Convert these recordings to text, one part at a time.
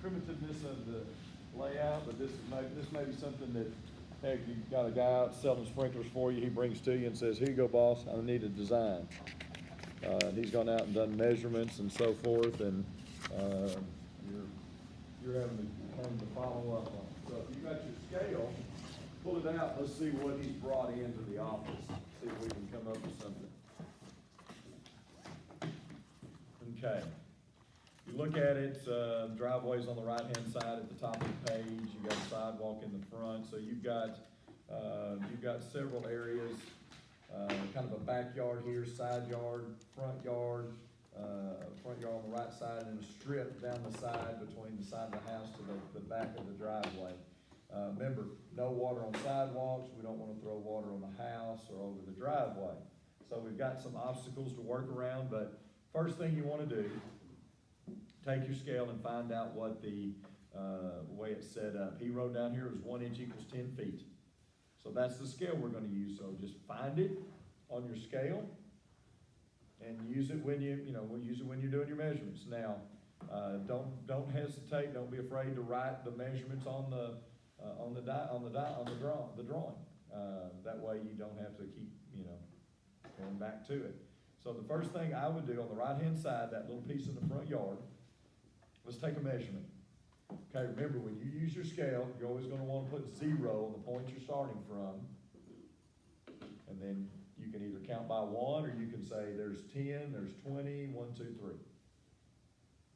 primitiveness of the layout, but this may be something that, heck, you got a guy out selling sprinklers for you, he brings to you and says, here you go, boss, I need a design. He's gone out and done measurements and so forth, and, you're having to follow up on it. So if you got your scale, pull it out, let's see what he's brought into the office, see if we can come up with something. Okay. You look at it, driveway's on the right-hand side at the top of the page, you've got a sidewalk in the front, so you've got several areas, kind of a backyard here, side yard, front yard on the right side, and a strip down the side between the side of the house to the back of the driveway. Remember, no water on sidewalks, we don't wanna throw water on the house or over the driveway. So we've got some obstacles to work around, but first thing you wanna do, take your scale and find out what the way it's set up. He wrote down here it was 1 inch equals 10 feet. So that's the scale we're gonna use. So just find it on your scale and use it when use it when you're doing your measurements. Now, don't hesitate. Don't be afraid to write the measurements on the drawing. That way you don't have to keep going back to it. So the first thing I would do on the right-hand side, that little piece in the front yard, let's take a measurement. Okay, remember, when you use your scale, you're always gonna wanna put 0 on the point you're starting from. And then you can either count by 1, or you can say there's 10, there's 20, 1, 2, 3.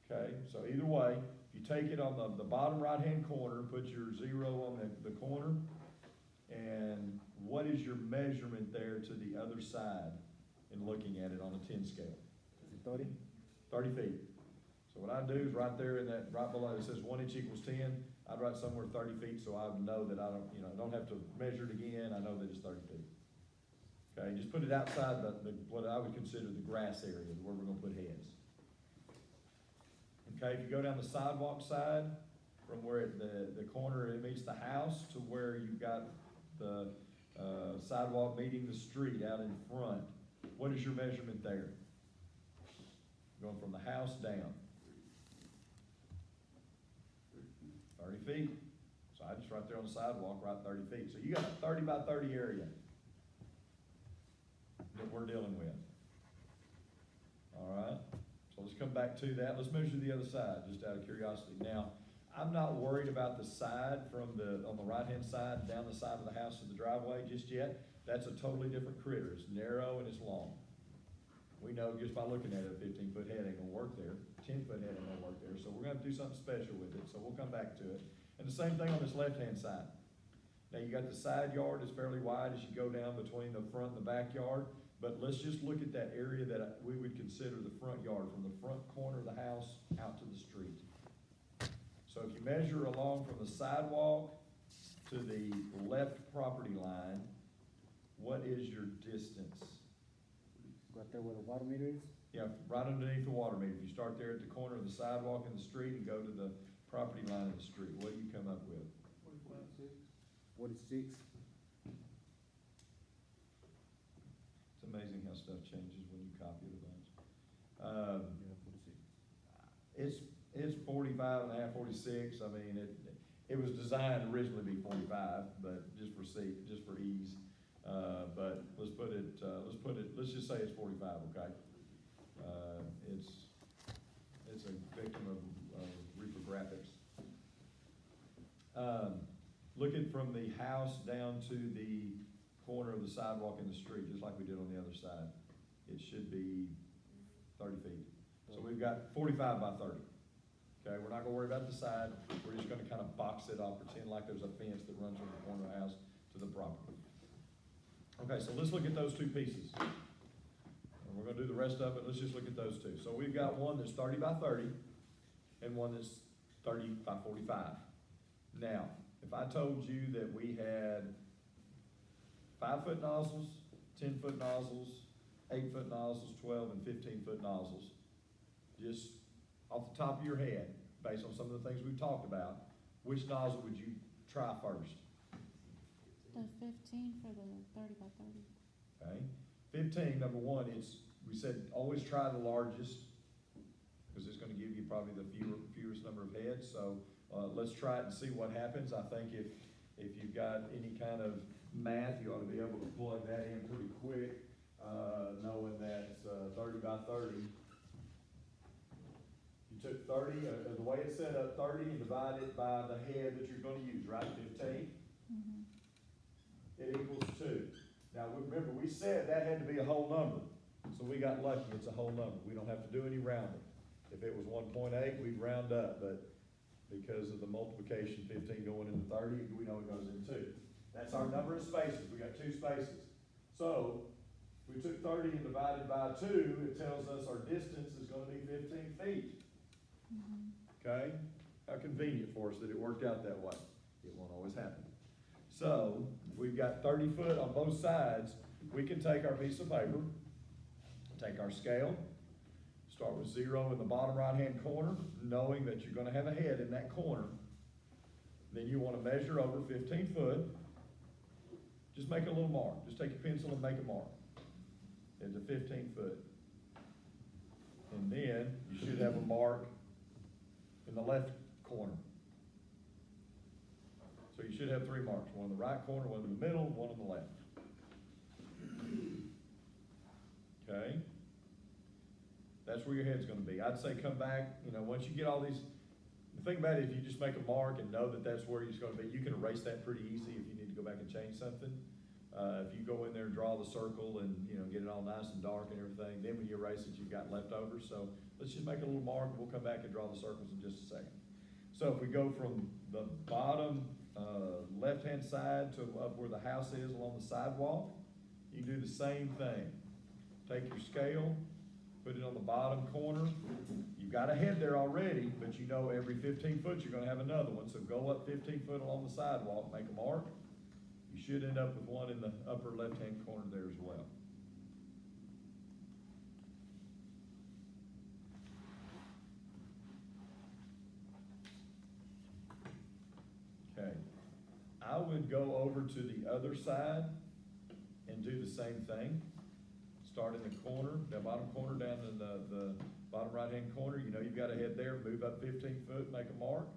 Okay, so either way, if you take it on the bottom right-hand corner, put your 0 on the corner, and what is your measurement there to the other side in looking at it on a 10 scale? Is it 30? 30 feet. So what I do is right there in that, right below, it says 1 inch equals 10, I'd write somewhere 30 feet so I know that I don't have to measure it again, I know that it's 30 feet. Okay, just put it outside what I would consider the grass area, where we're gonna put heads. Okay, if you go down the sidewalk side, from where the corner it meets the house to where you've got the sidewalk meeting the street out in front, what is your measurement there? Going from the house down. 30 feet. So I just right there on the sidewalk, right 30 feet. So you got a 30 by 30 area that we're dealing with. All right. So let's come back to that. Let's measure the other side, just out of curiosity. Now, I'm not worried about the side on the right-hand side, down the side of the house to the driveway just yet. That's a totally different critter. It's narrow and it's long. We know just by looking at it, a 15-foot head ain't gonna work there. 10-foot head ain't gonna work there. So we're gonna have to do something special with it. So we'll come back to it. And the same thing on this left-hand side. Now you got the side yard is fairly wide as you go down between the front and the backyard. But let's just look at that area that we would consider the front yard, from the front corner of the house out to the street. So if you measure along from the sidewalk to the left property line, what is your distance? Right there where the water meter is? Yeah, right underneath the water meter. If you start there at the corner of the sidewalk and the street and go to the property line of the street, what do you come up with? 46. It's amazing how stuff changes when you copy it a bunch. Yeah, 46. It's 45 and a half, 46. I mean, it was designed originally to be 45, but just for ease. But let's just say it's 45, okay? It's a victim of reprographics. Looking from the house down to the corner of the sidewalk in the street, just like we did on the other side, it should be 30 feet. So we've got 45 by 30. Okay, we're not gonna worry about the side. We're just gonna kind of box it off, pretend like there's a fence that runs from the corner of the house to the property. Okay, so let's look at those two pieces. And we're gonna do the rest of it. Let's just look at those two. So we've got one that's 30 by 30 and one that's 30 by 45. Now, if I told you that we had 5-foot nozzles, 10-foot nozzles, 8-foot nozzles, 12 and 15-foot nozzles, just off the top of your head, based on some of the things we've talked about, which nozzle would you try first? The 15 for the 30 by 30. Okay, 15, number one, we said always try the largest. because it's gonna give you probably the fewest number of heads, so, let's try it and see what happens. I think if you've got any kind of math, you ought to be able to plug that in pretty quick, knowing that, 30 by 30. You took 30, the way it's set up, 30 and divide it by the head that you're gonna use, right, 15? Mhm. It equals 2. Now, remember, we said that had to be a whole number, so we got lucky, it's a whole number. We don't have to do any rounding. If it was 1.8, we'd round up, but because of the multiplication, 15 going into 30, we know it goes in 2. That's our number of spaces, we got 2 spaces. So, we took 30 and divided by 2, it tells us our distance is gonna be 15 feet. Mhm. Okay? How convenient for us that it worked out that way. It won't always happen. So, we've got 30 foot on both sides. We can take our piece of paper, take our scale, start with 0 in the bottom right-hand corner, knowing that you're gonna have a head in that corner. Then you wanna measure over 15 foot. Just make a little mark. Just take your pencil and make a mark. It's a 15 foot. And then you should have a mark in the left corner. So you should have 3 marks, one in the right corner, one in the middle, one in the left. Okay? That's where your head's gonna be. I'd say come back, once you get all these, the thing about it, if you just make a mark and know that that's where it's gonna be, you can erase that pretty easy if you need to go back and change something. If you go in there and draw the circle and, get it all nice and dark and everything, then when you erase it, you've got leftovers. So let's just make a little mark and we'll come back and draw the circles in just a second. So if we go from the bottom, left-hand side to up where the house is along the sidewalk, you do the same thing. Take your scale, put it on the bottom corner. You've got a head there already, but every 15 foot you're gonna have another one. So go up 15 foot along the sidewalk, make a mark. You should end up with one in the upper left-hand corner there as well. Okay, I would go over to the other side and do the same thing. Start in the corner, the bottom corner down in the bottom right-hand corner. You've got a head there, move up 15 foot, make a mark.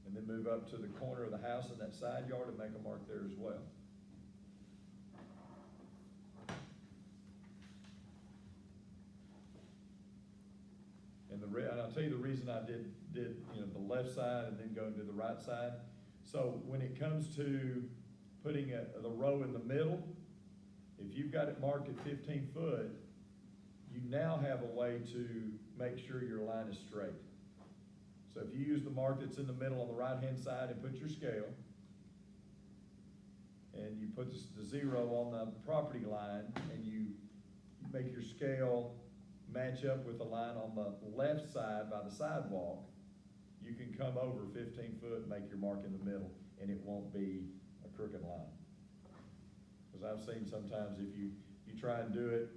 And then move up to the corner of the house in that side yard and make a mark there as well. And I'll tell you the reason I did the left side and then go to the right side. So when it comes to putting the row in the middle, if you've got it marked at 15 foot, you now have a way to make sure your line is straight. So if you use the mark that's in the middle on the right-hand side and put your scale, and you put the 0 on the property line, and you make your scale match up with the line on the left side by the sidewalk, you can come over 15 foot and make your mark in the middle, and it won't be a crooked line. Because I've seen sometimes if you try and do it,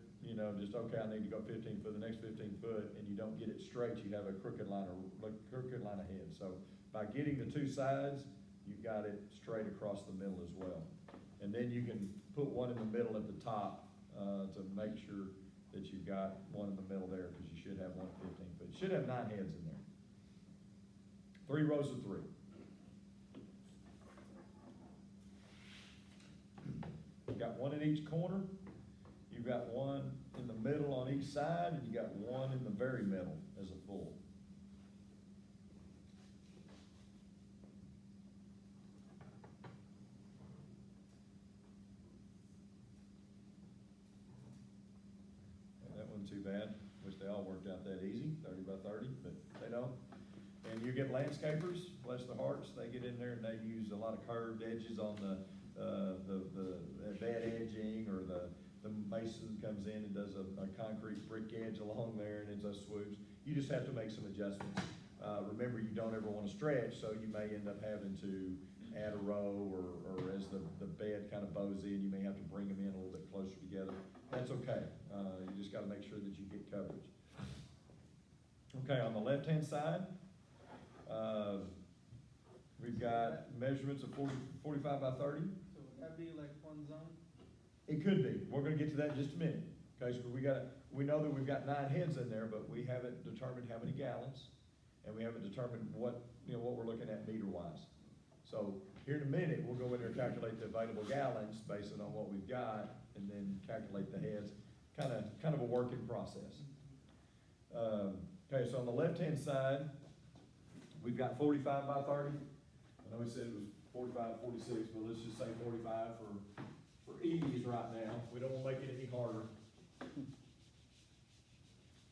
just, okay, I need to go 15 foot, the next 15 foot, and you don't get it straight, you have a crooked line ahead. So by getting the 2 sides, you've got it straight across the middle as well. And then you can put one in the middle at the top, to make sure that you've got one in the middle there, because you should have one at 15 foot. You should have 9 heads in there. 3 rows of 3. You've got one in each corner. You've got one in the middle on each side, and you got one in the very middle as a full. And that wasn't too bad. Wish they all worked out that easy, 30 by 30, but they don't. And you get landscapers, bless their hearts, they get in there and they use a lot of curved edges on the bed edging, or the mason comes in and does a concrete brick edge along there and it does swoops. You just have to make some adjustments. Remember, you don't ever want to stretch, so you may end up having to add a row, or as the bed kind of bows in, you may have to bring them in a little bit closer together. That's okay. You just got to make sure that you get coverage. Okay, on the left-hand side, we've got measurements of 45 by 30. So would that be like one zone? It could be. We're gonna get to that in just a minute, Okay, so we know that we've got 9 heads in there, but we haven't determined how many gallons, and we haven't determined what we're looking at meter-wise. So here in a minute, we'll go in there and calculate the available gallons based on what we've got, and then calculate the heads, kind of a working process. Okay, so on the left-hand side, we've got 45 by 30. I know we said it was 45, 46, but let's just say 45 for ease right now. We don't wanna make it any harder.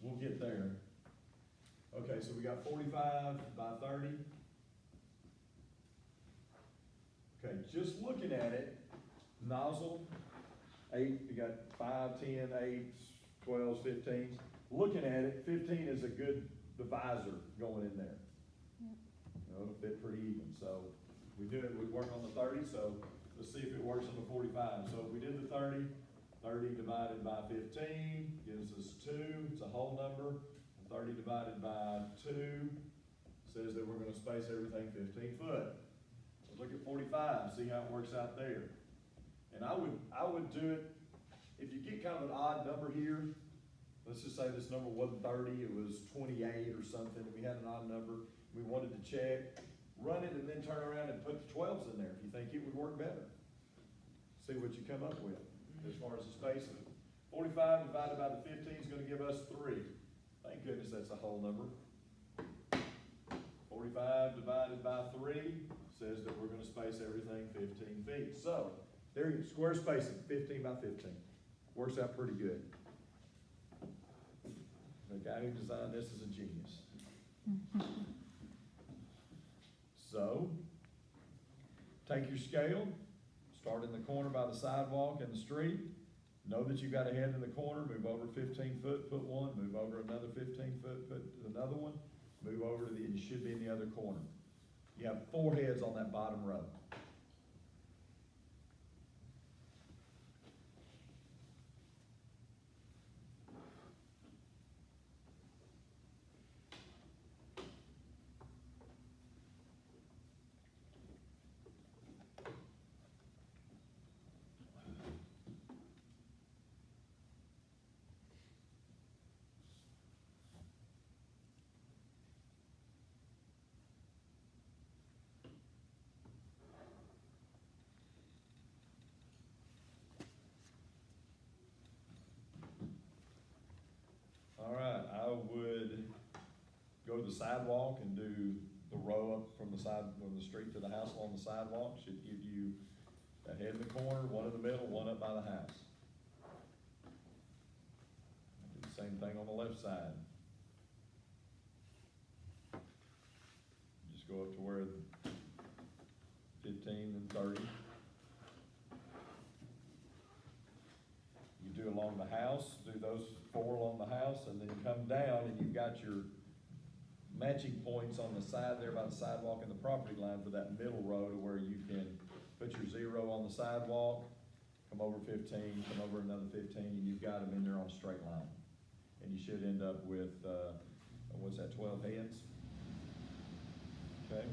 We'll get there. Okay, so we got 45 by 30. Okay, just looking at it, nozzle, 8, you got 5, 10, 8s, 12s, 15s. Looking at it, 15 is a good divisor going in there. Yep. It'll fit pretty even, so we work on the 30, so let's see if it works on the 45. So if we did the 30 divided by 15 gives us 2, it's a whole number. 30 divided by 2 says that we're gonna space everything 15 foot. Let's look at 45, see how it works out there. And I would do it, if you get kind of an odd number here, let's just say this number wasn't 30, it was 28 or something, and we had an odd number, we wanted to check, run it and then turn around and put the 12s in there if you think it would work better. See what you come up with as far as the spacing. 45 divided by the 15 is gonna give us 3. Thank goodness that's a whole number. 45 divided by 3 says that we're gonna space everything 15 feet. So, there you go, square spacing, 15 by 15. Works out pretty good. The guy who designed this is a genius. So, take your scale, start in the corner by the sidewalk and the street. Know that you've got a head in the corner, move over 15 foot, put one, move over another 15 foot, put another one, move over to you should be in the other corner. You have 4 heads on that bottom row. All right, I would go to the sidewalk and do the row up from the street to the house along the sidewalk. Should give you a head in the corner, one in the middle, one up by the house. Do the same thing on the left side. Just go up to where the 15 and 30. You do along the house, do those 4 along the house, and then come down and you've got your matching points on the side there by the sidewalk and the property line for that middle row to where you can put your 0 on the sidewalk, come over 15, come over another 15, and you've got them in there on a straight line. And you should end up with, what's that, 12 heads? Okay.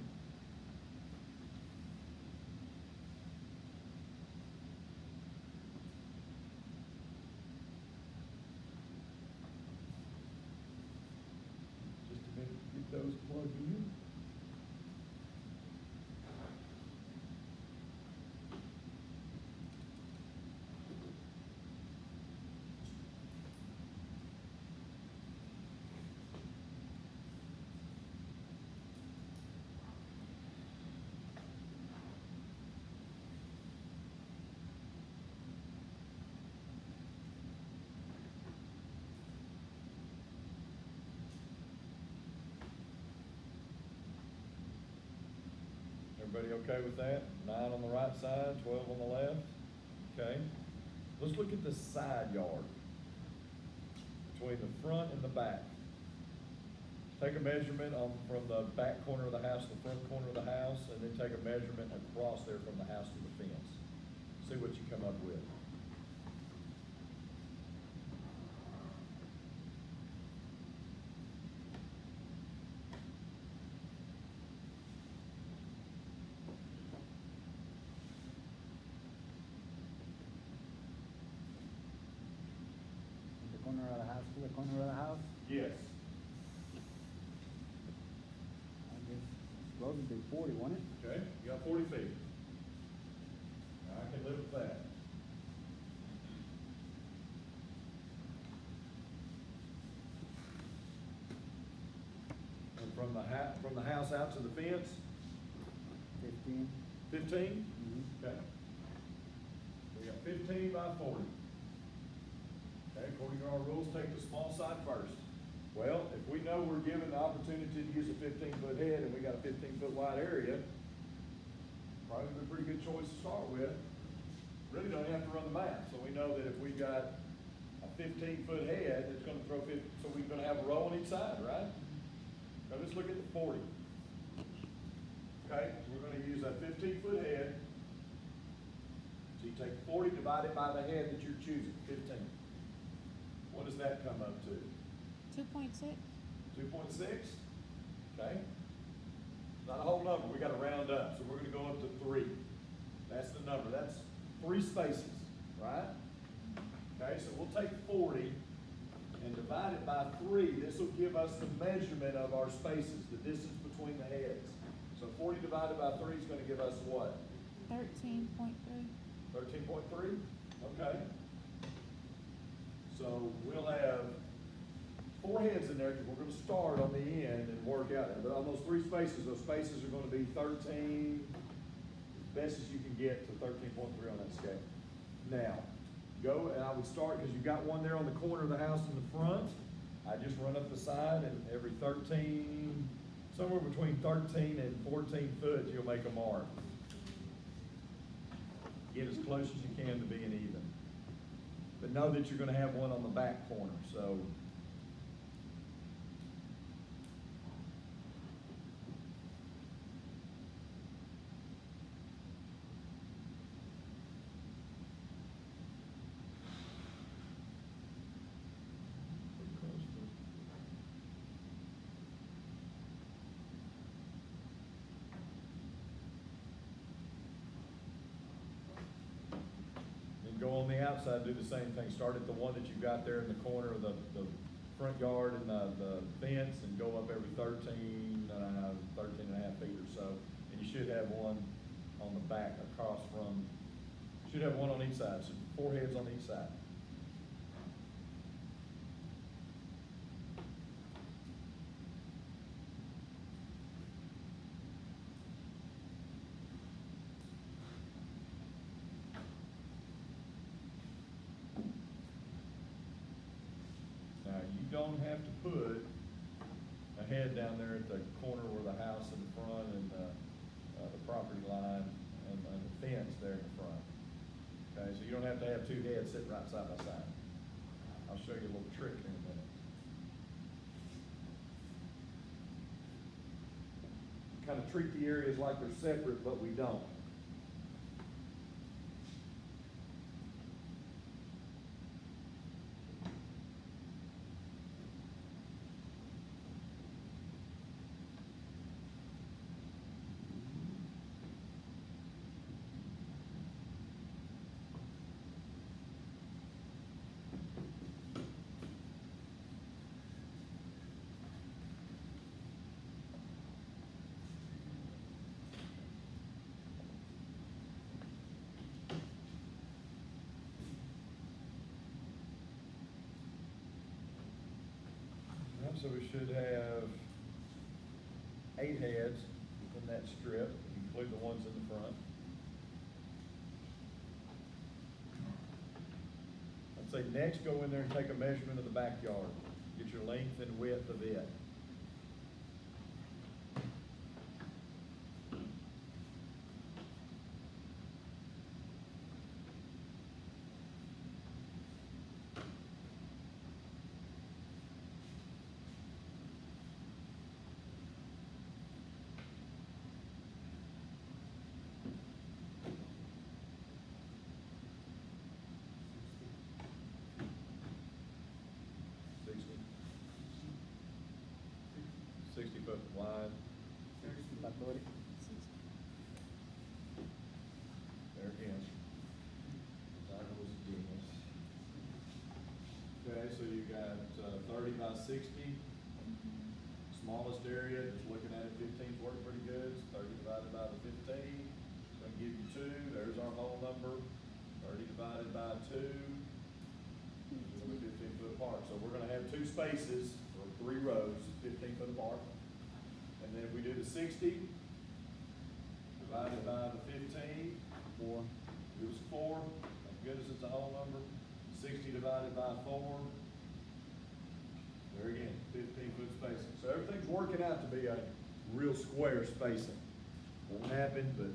Just a minute to get those plugged in. Everybody okay with that? 9 on the right side, 12 on the left? Okay. Let's look at the side yard. Between the front and the back. Take a measurement from the back corner of the house to the front corner of the house, and then take a measurement across there from the house to the fence. See what you come up with. house, to the corner of the house, Yes. I guess, close to be 40, won't it? Okay, you got 40 feet. I can live with that. And from the house out to the fence, 15. 15? Mhm. Okay. We got 15 by 40. Okay, according to our rules, take the small side first. Well, if we know we're given the opportunity to use a 15-foot head and we got a 15-foot wide area, probably a pretty good choice to start with. Really don't have to run the math, so we know that if we got a 15-foot head, it's gonna throw 50, so we're gonna have a row on each side, right? Now let's look at the 40. Okay, we're gonna use a 15-foot head. So you take 40 divided by the head that you're choosing, 15. What does that come up to? 2.6? 2.6? Okay? Not a whole number, we gotta round up, so we're gonna go up to 3. That's the number, that's 3 spaces, right? Okay, so we'll take 40 and divide it by 3. This will give us the measurement of our spaces, the distance between the heads. So 40 divided by 3 is gonna give us what? 13.3? 13.3? Okay. So we'll have 4 heads in there, because we're gonna start on the end and work out it. But on those 3 spaces, those spaces are gonna be 13, as best as you can get to 13.3 on that scale. Now, go, and I would start, because you've got one there on the corner of the house in the front. I just run up the side, and every 13, somewhere between 13 and 14 foot, you'll make a mark. Get as close as you can to being even. But know that you're gonna have one on the back corner, so. And go on the outside, do the same thing. Start at the one that you've got there in the corner of the front yard and the fence, and go up every 13 and a half feet or so. And you should have one on the back across from, should have one on each side, so 4 heads on each side. Now, you don't have to put a head down there at the corner where the house in the front and the property line and the fence there in the front. Okay, so you don't have to have 2 heads sitting right side by side. I'll show you a little trick here in a minute. Kind of treat the areas like they're separate, but we don't. So we should have 8 heads in that strip, include the ones in the front. I'd say next, go in there and take a measurement of the backyard. Get your length and width of it. Sixty foot wide. By 30. There again. That was genius. Okay, so you got, 30 by 60. Smallest area, just looking at it, 15's working pretty good, so 30 divided by the 15, it's gonna give you 2, there's our whole number. 30 divided by 2, it's gonna be 15 foot apart, so we're gonna have 2 spaces, or 3 rows, 15 foot apart. And then if we do the 60, divided by the 15, 4. it was 4, thank goodness it's a whole number. 60 divided by 4, there again, 15 foot spacing. So everything's working out to be a real square spacing. Won't happen, but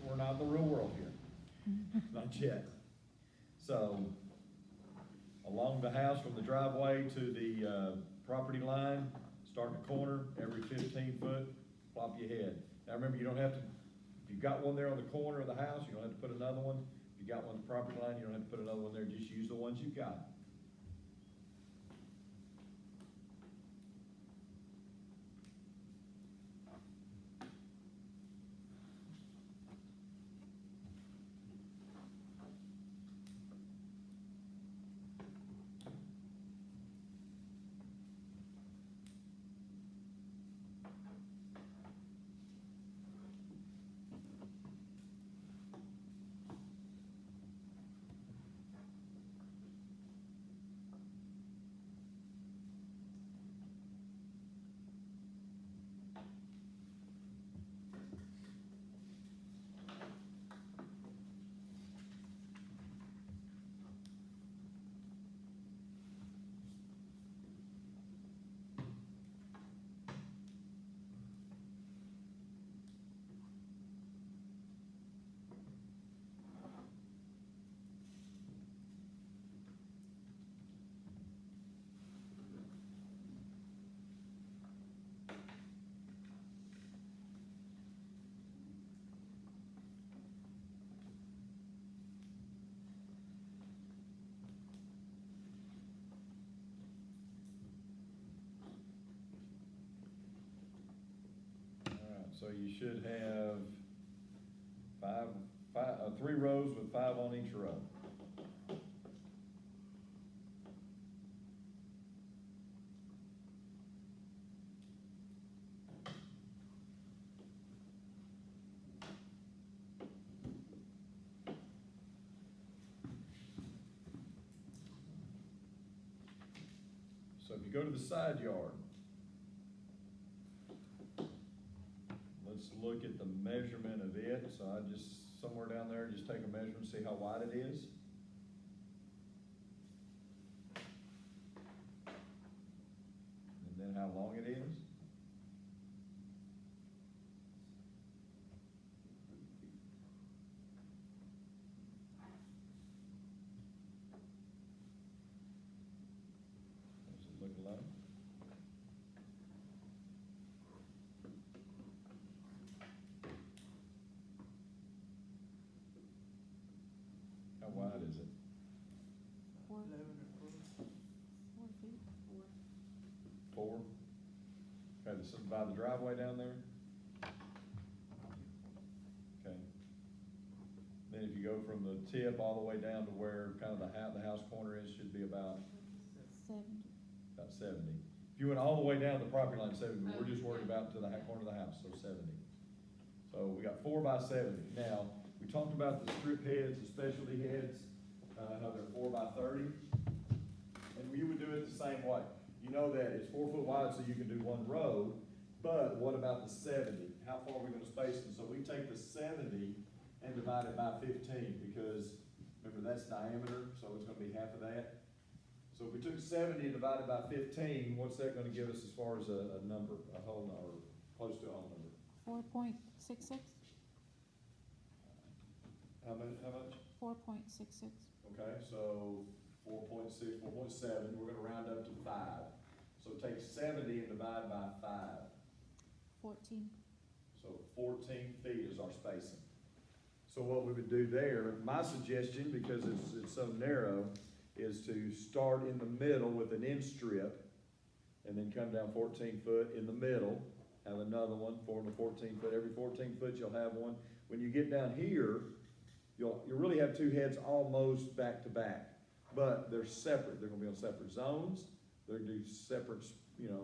we're not in the real world here. Not yet. So, along the house from the driveway to the, property line, starting a corner, every 15 foot, plop your head. Now remember, you don't have to, if you've got one there on the corner of the house, you don't have to put another one. If you got one at the property line, you don't have to put another one there, just use the ones you've got. So you should have 3 rows with 5 on each row. So if you go to the side yard, let's look at the measurement of it. So I just, somewhere down there, just take a measurement, see how wide it is. And then how long it is. Does it look low? How wide is it? 4 feet. 4? Okay, this is by the driveway down there? Okay. Then if you go from the tip all the way down to where kind of the house corner is, should be about 70. 70. If you went all the way down to the property line, 70, but we're just worried about to the corner of the house, so 70. So we got 4 by 70. Now, we talked about the strip heads, the specialty heads, how they're 4 by 30. And you would do it the same way. You know that it's 4 foot wide, so you can do 1 row, but what about the 70? How far are we gonna space them? So we take the 70 and divide it by 15, because remember, that's diameter, so it's gonna be half of that. So if we took 70 and divided by 15, what's that gonna give us as far as a number, a whole number, close to a whole number? 4.66. How much? 4.66. Okay, so 4.6, 4.7, we're gonna round up to 5. So take 70 and divide by 5. 14. So 14 feet is our spacing. So what we would do there, my suggestion, because it's so narrow, is to start in the middle with an end strip, and then come down 14 foot in the middle, have another one, 14 foot, every 14 foot you'll have one. When you get down here, you'll really have 2 heads almost back to back. but they're separate, they're gonna be on separate zones, they're gonna do separate,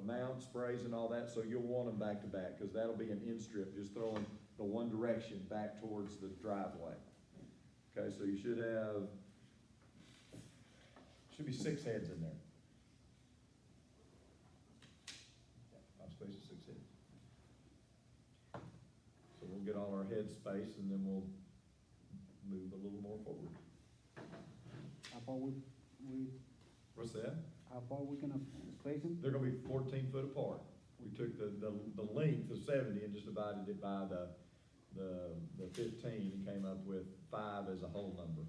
amounts, sprays and all that, so you'll want them back to back, cause that'll be an in-strip, just throwing the one direction back towards the driveway. Okay, so you should be 6 heads in there. Yeah, 5 spaces, 6 heads. So we'll get all our head space and then we'll move a little more forward. How far we, What's that? how far we gonna place them? They're gonna be 14 foot apart. We took the length of 70 and just divided it by the 15 and came up with 5 as a whole number.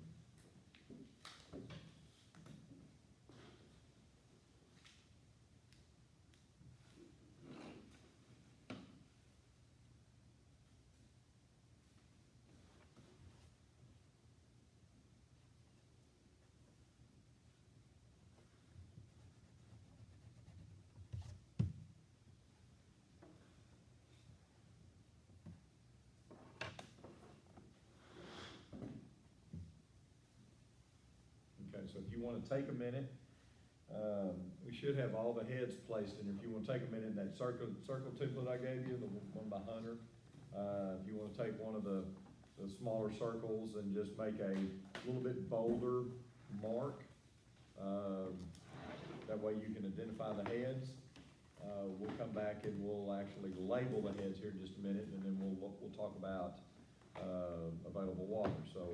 Okay, so if you wanna take a minute, we should have all the heads placed in. If you wanna take a minute, that circle template I gave you, the one by Hunter, if you wanna take one of the smaller circles and just make a little bit bolder mark, that way you can identify the heads. We'll come back and we'll actually label the heads here in just a minute, and then we'll talk about available water. So